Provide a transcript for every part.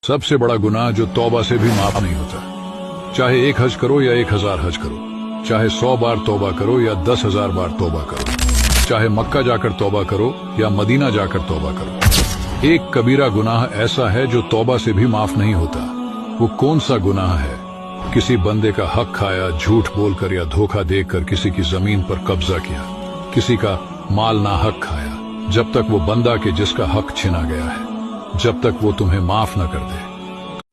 सबसे बड़ा गुनाह जो तौबा से भी माफ नहीं होता। चाहे 1 हज करो या 1000 हज करो, चाहे 100 बार तौबा करो या 10,000 बार तौबा करो, चाहे मक्का जाकर तौबा करो या मदीना जाकर तौबा करो, एक कबीरा गुनाह ऐसा है जो तौबा से भी माफ नहीं होता। वो कौन सा गुनाह है? किसी बंदे का हक खाया, झूठ बोलकर या धोखा देकर किसी की जमीन पर कब्जा किया, किसी का माल ना हक खाया, जब तक वो बंदा के जिसका हक छिना गया है, जब तक वो तुम्हें माफ न कर दे।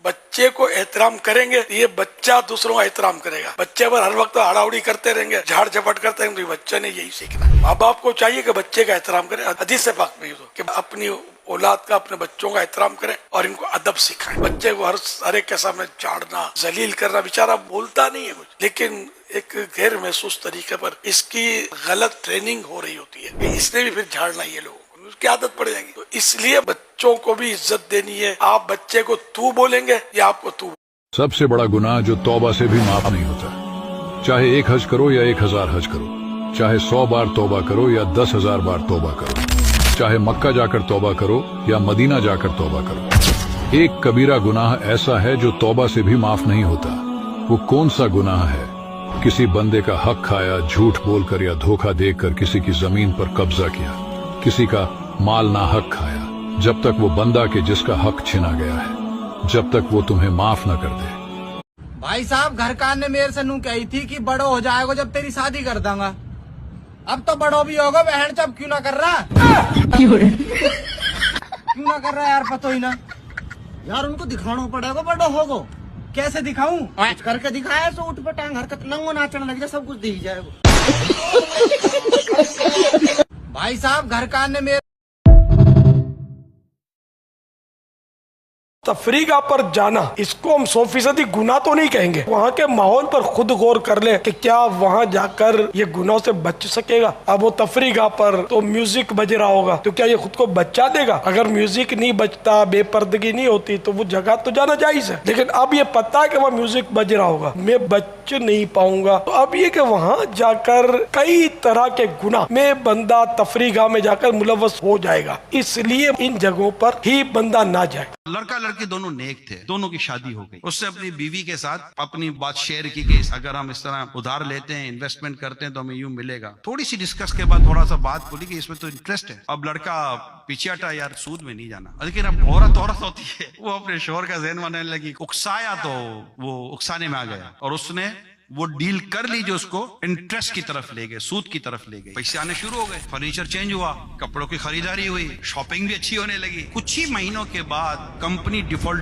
बच्चे को एहतराम करेंगे तो ये बच्चा दूसरों का एहतराम करेगा। बच्चे पर हर वक्त हड़ाउड़ी करते रहेंगे, झाड़ झपट करते रहेंगे, तो बच्चे ने यही सीखना है। माँ बाप को चाहिए कि बच्चे का एहतराम करें। हदीस से पाक में कि अपनी औलाद का, अपने बच्चों का एहतराम करें और इनको अदब सिखाएं। बच्चे को हर एक के सामने झाड़ना, जलील करना, बेचारा बोलता नहीं है कुछ, लेकिन एक गैर महसूस तरीके पर इसकी गलत ट्रेनिंग हो रही होती है। इसने भी फिर झाड़ना ये लोगों को, उसकी आदत पड़ जाएगी। तो इसलिए बच्चों को भी इज्जत देनी है। आप बच्चे को तू बोलेंगे या आपको तू। सबसे बड़ा गुनाह जो तौबा से भी माफ नहीं होता। चाहे 1 हज करो या 1000 हज करो, चाहे 100 बार तौबा करो या 10,000 बार तौबा करो, चाहे मक्का जाकर तौबा करो या मदीना जाकर तौबा करो, एक कबीरा गुनाह ऐसा है जो तौबा से भी माफ नहीं होता। वो कौन सा गुनाह है? किसी बंदे का हक खाया, झूठ बोलकर या धोखा देकर किसी की जमीन पर कब्जा किया, किसी का माल ना हक खाया, जब तक वो बंदा के जिसका हक छिना गया है, जब तक वो तुम्हें माफ न कर दे। भाई साहब, घर का ने मेरे से नू कही थी कि बड़ो हो जाएगा जब तेरी शादी कर दूंगा। अब तो बड़ो भी होगा, बहन जब क्यों ना कर रहा क्यों ना कर रहा यार, पता ही ना यार। उनको दिखाना पड़ेगा बड़ा होगो। कैसे दिखाऊं? कुछ करके दिखाया सो उठ पे टांग हरकत नंगो नाचने लग जाए, सब कुछ दिख जाएगा। भाई साहब, घर का ने मेरे तफरीगा पर जाना, इसको हम 100% गुनाह तो नहीं कहेंगे। वहाँ के माहौल पर खुद गौर कर ले कि क्या वहाँ जाकर ये गुनाह से बच सकेगा। अब वो तफरीगा पर तो म्यूजिक बज रहा होगा, तो क्या ये खुद को बचा देगा? अगर म्यूजिक नहीं बजता, बेपर्दगी नहीं होती, तो वो जगह तो जाना जायज है। लेकिन अब ये पता है कि वहाँ म्यूजिक बज रहा होगा, मैं बच नहीं पाऊंगा, तो अब ये कि वहाँ जाकर कई तरह के गुनाह में बंदा तफरीगा में जाकर मुलव्वस हो जाएगा। इसलिए इन जगहों पर ही बंदा ना जाए। लड़का लड़की दोनों नेक थे, दोनों की शादी हो गई। उससे अपनी बीवी के साथ अपनी बात शेयर की कि अगर हम इस तरह उधार लेते हैं, इन्वेस्टमेंट करते हैं तो हमें यूं मिलेगा। थोड़ी सी डिस्कस के बाद थोड़ा सा बात बोली कि इसमें तो इंटरेस्ट है। अब लड़का पीछे हटा, यार सूद में नहीं जाना। लेकिन अब औरत होती है, वो अपने शोहर का ज़हन बनाने लगी। उकसाया तो वो उकसाने में आ गया और उसने वो डील कर ली जो उसको इंटरेस्ट की तरफ ले गए, सूद की तरफ ले गए। पैसे आने शुरू हो गए, फर्नीचर चेंज हुआ, कपड़ों की खरीदारी हुई, शॉपिंग भी अच्छी होने लगी। कुछ ही महीनों के बाद कंपनी डिफॉल्ट